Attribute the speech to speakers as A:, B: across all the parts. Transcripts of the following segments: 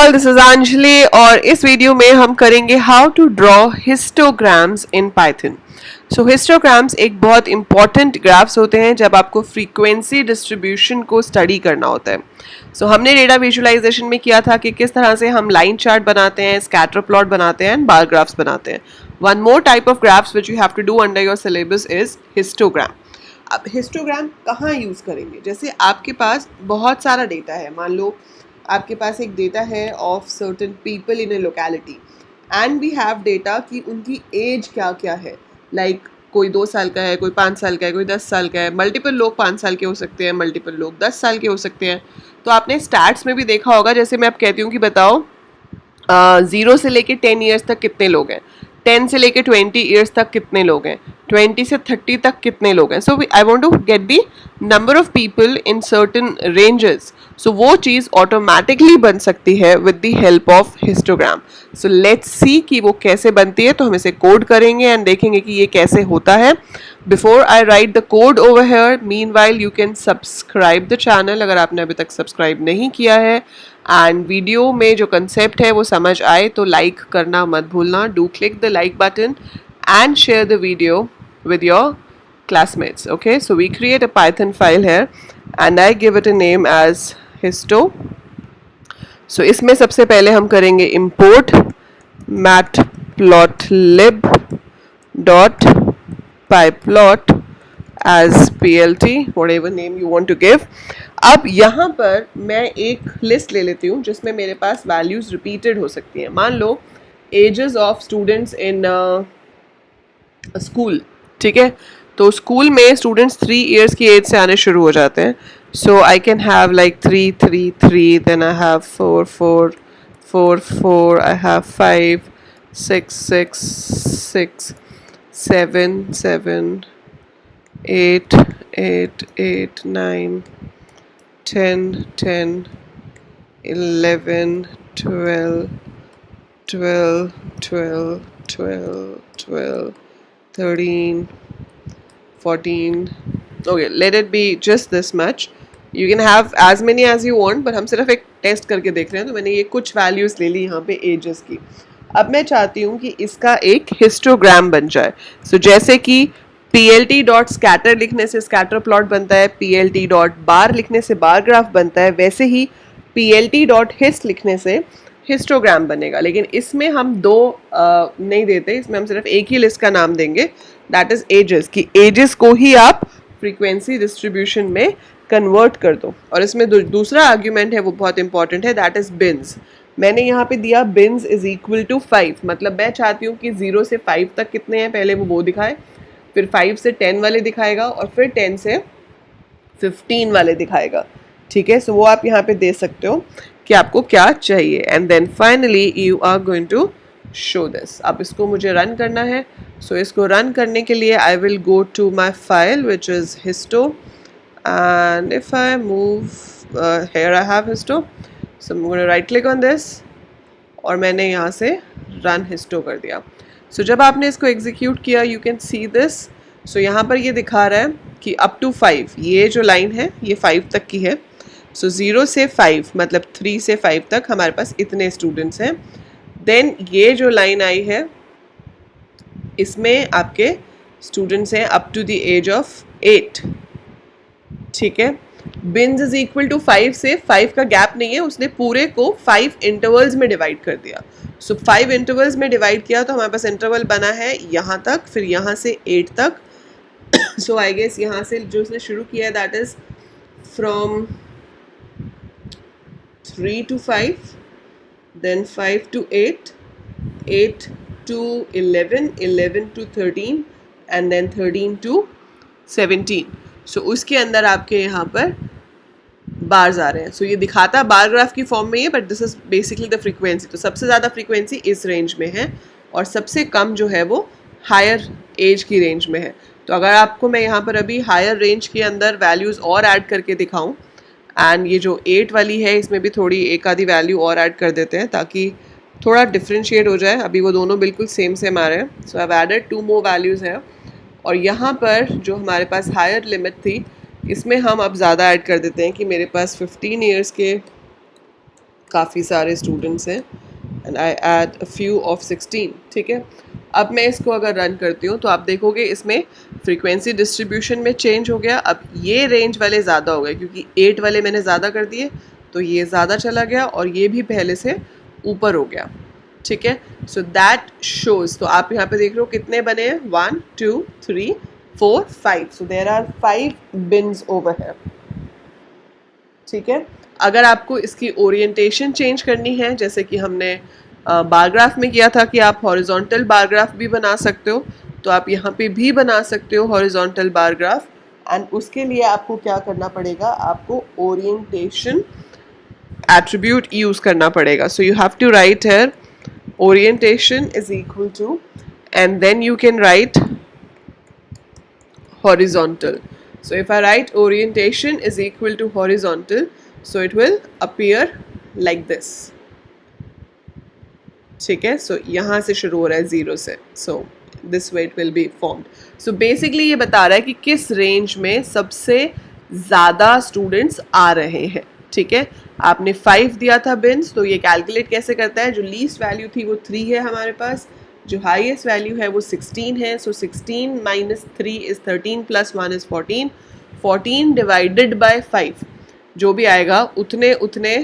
A: All, this is Anjali और इस video में हम करेंगे how to draw histograms in Python. So histograms एक बहुत इंपॉर्टेंट ग्राफ्स होते हैं जब आपको फ्रीक्वेंसी डिस्ट्रीब्यूशन को स्टडी करना होता है। सो हमने डेटा विजुअलाइजेशन में किया था कि किस तरह से हम लाइन चार्ट बनाते हैं, स्कैटर प्लॉट बनाते हैं एंड बार ग्राफ्स बनाते हैं। One more type of graphs which you have to do under your syllabus is histogram. अब हिस्टोग्राम कहाँ यूज़ करेंगे? जैसे आपके पास बहुत सारा डेटा है, मान लो आपके पास एक डेटा है of certain people in a locality and we have data कि उनकी एज क्या क्या है। लाइक कोई 2 साल का है, कोई 5 साल का है, कोई 10 साल का है। मल्टीपल लोग 5 साल के हो सकते हैं, मल्टीपल लोग 10 साल के हो सकते हैं। तो आपने स्टैट्स में भी देखा होगा, जैसे मैं अब कहती हूँ कि बताओ 0 से लेके 10 ईयर्स तक कितने लोग हैं, 10 से लेके 20 ईयर्स तक कितने लोग हैं, 20 से 30 तक कितने लोग हैं। So I want to get the number of people in certain ranges. So वो चीज़ ऑटोमेटिकली बन सकती है with the help of histogram. So let's see कि वो कैसे बनती है। तो हम इसे कोड करेंगे एंड देखेंगे कि ये कैसे होता है। Before I right the code over here, meanwhile you can subscribe the channel अगर आपने अभी तक सब्सक्राइब नहीं किया है। एंड वीडियो में जो कंसेप्ट है वो समझ आए तो लाइक करना मत भूलना। Do click the like button and share the video with your classmates. Okay, so we create a Python file here and I give it a name as histo. So इसमें सबसे पहले हम करेंगे import matplotlib dot pyplot as plt, whatever name you want to give. अब यहाँ पर मैं एक लिस्ट ले लेती हूँ जिसमें मेरे पास वैल्यूज रिपीटेड हो सकती हैं। मान लो ages of students in school, ठीक है। तो स्कूल में स्टूडेंट्स 3 इयर्स की एज से आने शुरू हो जाते हैं। So I can have like 3 3 3, then I have 4 4 4 4, I have 5 6 6 6 7 7 8 8 8 9 10 10 11 12 12 12 12 12 13 14. Okay, let it be just this much. You can have as many as you want, but हम सिर्फ एक टेस्ट करके देख रहे हैं। तो मैंने ये कुछ वैल्यूज ले ली यहाँ पे एजेस की। अब मैं चाहती हूँ कि इसका एक हिस्टोग्राम बन जाए। सो जैसे कि plt डॉट स्कैटर लिखने से स्कैटर प्लॉट बनता है, plt डॉट बार लिखने से बार ग्राफ बनता है, वैसे ही plt डॉट हिस्ट लिखने से हिस्टोग्राम बनेगा। लेकिन इसमें हम दो नहीं देते, इसमें हम सिर्फ एक ही लिस्ट का नाम देंगे, दैट इज एजेस। कि एजेस को ही आप फ्रीक्वेंसी डिस्ट्रीब्यूशन में कन्वर्ट कर दो। और इसमें दूसरा आर्ग्यूमेंट है वो बहुत इंपॉर्टेंट है, दैट इज बिन्स। मैंने यहाँ पे दिया बिन्स इज इक्वल टू 5। मतलब मैं चाहती हूँ कि 0 से 5 तक कितने हैं पहले वो दिखाए, फिर 5 से 10 वाले दिखाएगा और फिर 10 से 15 वाले दिखाएगा। ठीक है, सो वो आप यहाँ पे दे सकते हो कि आपको क्या चाहिए। And then finally you are going to show this. अब इसको मुझे रन करना है। सो इसको रन करने के लिए I will go to my file which is histo and if I move here I have histo. So I am going to right click on this और मैंने यहाँ से रन हिस्टो कर दिया। सो जब आपने इसको एग्जीक्यूट किया यू कैन सी दिस। सो यहाँ पर ये दिखा रहा है कि अप टू 5, ये जो लाइन है ये 5 तक की है। सो 0 से 5 मतलब 3 से 5 तक हमारे पास इतने स्टूडेंट्स हैं। देन ये जो लाइन आई है इसमें आपके स्टूडेंट्स हैं up to the age of 8। ठीक है, बिन्स इज इक्वल टू 5 से 5 का गैप नहीं है, उसने पूरे को 5 इंटरवल्स में डिवाइड कर दिया। सो 5 इंटरवल्स में डिवाइड किया तो हमारे पास इंटरवल बना है यहाँ तक, फिर यहाँ से 8 तक। सो आई गेस यहाँ से जो उसने शुरू किया है that is from 3 to 5, then 5 to 8, 8 to 11, 11 to 13 and then 13 to 17. So उसके अंदर आपके यहाँ पर बार्स आ रहे हैं। सो ये दिखाता बार ग्राफ की फॉर्म में है, but this is basically the frequency. तो सबसे ज़्यादा फ्रीक्वेंसी इस रेंज में है और सबसे कम जो है वो हायर एज की रेंज में है। तो अगर आपको मैं यहाँ पर अभी हायर रेंज के अंदर वैल्यूज़ और ऐड करके दिखाऊँ, एंड ये जो 8 वाली है इसमें भी थोड़ी एक आधी वैल्यू और ऐड कर देते हैं ताकि थोड़ा डिफ्रेंशिएट हो जाए। अभी वो दोनों बिल्कुल सेम आ रहे हैं। So I added 2 more values हैं। और यहाँ पर जो हमारे पास हायर लिमिट थी इसमें हम अब ज़्यादा ऐड कर देते हैं कि मेरे पास 15 ईयर्स के काफ़ी सारे स्टूडेंट्स हैं and I add a few of 16, ठीक है। अब मैं इसको अगर रन करती हूँ तो आप देखोगे इसमें फ्रीक्वेंसी डिस्ट्रीब्यूशन में चेंज हो गया। अब ये रेंज वाले ज़्यादा हो गए क्योंकि 8 वाले मैंने ज़्यादा कर दिए, तो ये ज़्यादा चला गया और ये भी पहले से ऊपर हो गया, ठीक है। सो दैट शोज, तो आप यहाँ पे देख रहे हो कितने बने हैं, 1 2 3 4 5, so there are 5 bins over है, ठीक है। अगर आपको इसकी ओरिएंटेशन चेंज करनी है, जैसे कि हमने बार ग्राफ में किया था कि आप हॉरिजॉन्टल बार ग्राफ भी बना सकते हो, तो आप यहाँ पे भी बना सकते हो हॉरिजॉन्टल बार ग्राफ। एंड उसके लिए आपको क्या करना पड़ेगा, आपको ओरिएंटेशन एट्रीब्यूट यूज करना पड़ेगा। So you have to write here orientation is equal to, and then you can write horizontal. So if I write orientation is equal to horizontal, so it will appear like this, ठीक है। सो यहाँ से शुरू हो रहा है 0 से, so this way it will be formed. So basically ये बता रहा है कि किस रेंज में सबसे ज़्यादा स्टूडेंट्स आ रहे हैं, ठीक है। आपने 5 दिया था बिन्स, तो ये कैलकुलेट कैसे करता है, जो लीस्ट वैल्यू थी वो 3 है हमारे पास, जो हाईएस्ट वैल्यू है वो 16 है। सो 16 minus 3 is 13 plus 1 is 14, 14 divided by 5, जो भी आएगा उतने उतने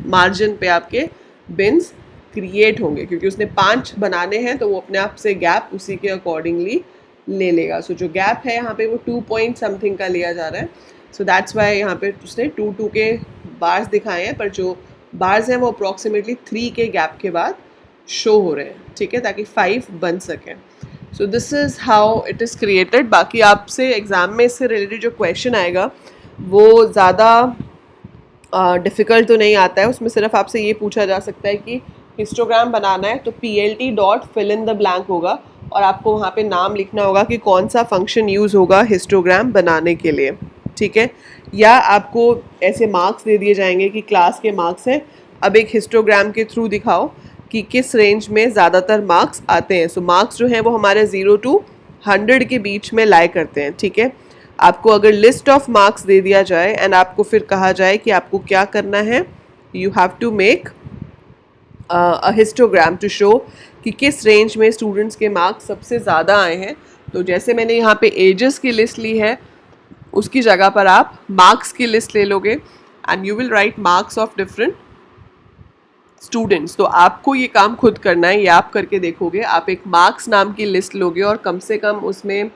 A: मार्जिन पे आपके बिन्स क्रिएट होंगे, क्योंकि उसने 5 बनाने हैं तो वो अपने आप से गैप उसी के अकॉर्डिंगली ले लेगा। सो जो गैप है यहाँ पे वो 2 पॉइंट समथिंग का लिया जा रहा है। सो दैट्स वाई यहाँ पे उसने 2 2 के बार्स दिखाए हैं, पर जो बार्स हैं वो अप्रॉक्सीमेटली 3 के गैप के बाद शो हो रहे हैं, ठीक है, ताकि 5 बन सकें। So this is how it is created. बाकी आपसे एग्ज़ाम में इससे रिलेटेड जो क्वेश्चन आएगा वो ज़्यादा डिफ़िकल्ट तो नहीं आता है, उसमें सिर्फ आपसे ये पूछा जा सकता है कि हिस्टोग्राम बनाना है तो PLT dot fill in the blank होगा और आपको वहाँ पे नाम लिखना होगा कि कौन सा फंक्शन यूज़ होगा हिस्टोग्राम बनाने के लिए, ठीक है। या आपको ऐसे मार्क्स दे दिए जाएंगे कि क्लास के मार्क्स हैं, अब एक हिस्टोग्राम के थ्रू दिखाओ कि किस रेंज में ज़्यादातर मार्क्स आते हैं। सो मार्क्स जो हैं वो हमारे 0 to 100 के बीच में लाई करते हैं, ठीक है। आपको अगर लिस्ट ऑफ मार्क्स दे दिया जाए एंड आपको फिर कहा जाए कि आपको क्या करना है, you have to make a histogram to show कि किस रेंज में स्टूडेंट्स के मार्क्स सबसे ज़्यादा आए हैं। तो जैसे मैंने यहाँ पे एजेस की लिस्ट ली है, उसकी जगह पर आप मार्क्स की लिस्ट ले लोगे and you will write marks of different students. तो आपको ये काम खुद करना है, ये आप करके देखोगे। आप एक मार्क्स नाम की लिस्ट लोगे और कम से कम उसमें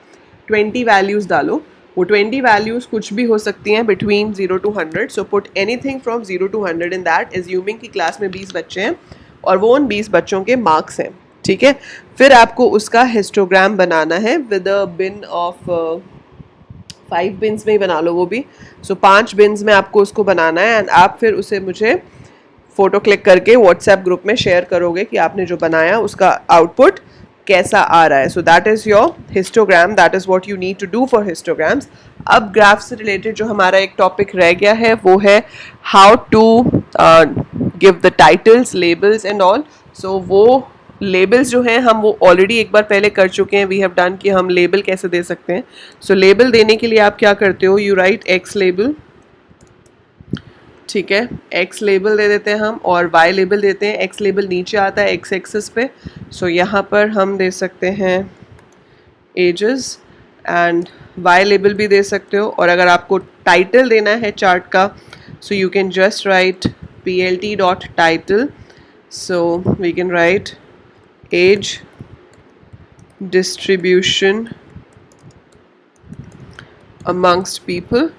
A: 20 वैल्यूज़ डालो। वो 20 वैल्यूज़ कुछ भी हो सकती हैं between 0 to 100। So put anything from 0 to 100 in that, assuming कि क्लास में 20 बच्चे हैं और वो उन 20 बच्चों के मार्क्स हैं, ठीक है। फिर आपको उसका हिस्टोग्राम बनाना है with a bin of 5 bins में ही बना लो वो भी। सो 5 बिन्स में आपको उसको बनाना है एंड आप फिर उसे मुझे फ़ोटो क्लिक करके व्हाट्सएप ग्रुप में शेयर करोगे कि आपने जो बनाया उसका आउटपुट कैसा आ रहा है। So that is your histogram, that is what you need to do for histograms. अब ग्राफ से रिलेटेड जो हमारा एक टॉपिक रह गया है वो है how to give the titles, labels and all. So वो लेबल्स जो हैं हम वो ऑलरेडी एक बार पहले कर चुके हैं, वी हैव डन कि हम लेबल कैसे दे सकते हैं। सो लेबल देने के लिए आप क्या करते हो, यू राइट एक्स लेबल, ठीक है, एक्स लेबल दे देते हैं हम और वाई लेबल देते हैं। एक्स लेबल नीचे आता है एक्स एक्सिस पे, सो यहाँ पर हम दे सकते हैं एजेस एंड वाई लेबल भी दे सकते हो। और अगर आपको टाइटल देना है चार्ट का, so you can just write PLT dot title. So we can write age distribution amongst people,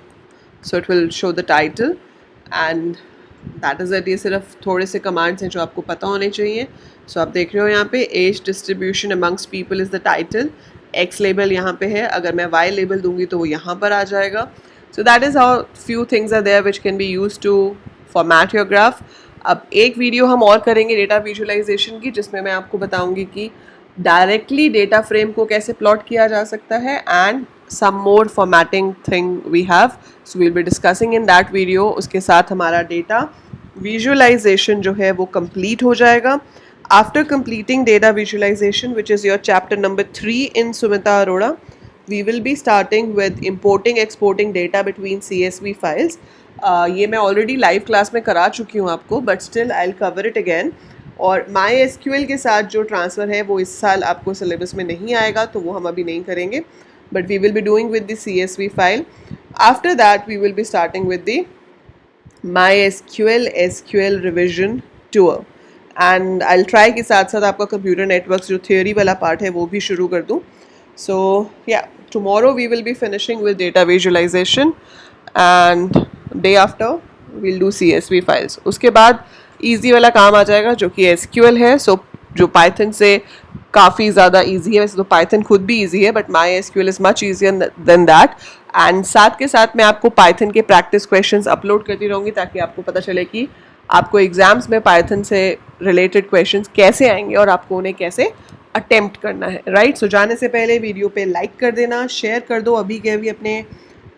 A: so it will show the title and that is it। ये सिर्फ थोड़े से कमांड्स हैं जो आपको पता होने चाहिए। सो आप देख रहे हो यहाँ पे age distribution amongst people is the title, X label यहाँ पे है, अगर मैं Y label दूंगी तो वो यहाँ पर आ जाएगा। So that is how few things are there which can be used to format your graph। अब एक वीडियो हम और करेंगे डेटा विजुअलाइजेशन की, जिसमें मैं आपको बताऊंगी कि डायरेक्टली डेटा फ्रेम को कैसे प्लॉट किया जा सकता है and some more formatting thing we have, so we'll be discussing in that video. उसके साथ हमारा डेटा विजुअलाइजेशन जो है वो कंप्लीट हो जाएगा। After completing data visualization which is your chapter number 3 in Sumita Arora, we will be starting with importing exporting data between CSV files। ये मैं ऑलरेडी लाइव क्लास में करा चुकी हूँ आपको, but still I will cover it again. और my SQL के साथ जो ट्रांसफ़र है वो इस साल आपको सिलेबस में नहीं आएगा, तो वो हम अभी नहीं करेंगे, but we will be doing with the CSV file. After that we will be starting with the MySQL SQL revision tour, and I will try के साथ साथ आपका कंप्यूटर नेटवर्क जो थियोरी वाला पार्ट है वो भी शुरू कर दूँ। सो या tomorrow we will be finishing with data visualization and day after we'll do CSV files। उसके बाद easy वाला काम आ जाएगा जो कि SQL है। सो जो Python से काफ़ी ज़्यादा easy है, वैसे तो Python खुद भी easy है, but MySQL is much easier than that। And साथ के साथ मैं आपको Python के प्रैक्टिस क्वेश्चंस अपलोड करती रहूँगी ताकि आपको पता चले कि आपको एग्ज़ाम्स में Python से रिलेटेड क्वेश्चंस कैसे आएंगे और आपको उन्हें कैसे अटेम्प्ट करना है, राइट। सो जाने से पहले वीडियो पे लाइक कर देना, शेयर कर दो अभी के अभी अपने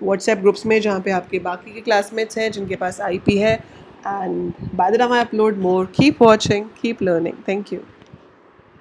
A: व्हाट्सएप ग्रुप्स में जहाँ पे आपके बाकी के क्लासमेट्स हैं जिनके पास IP है। And by the time I upload more, keep watching, keep learning. Thank you.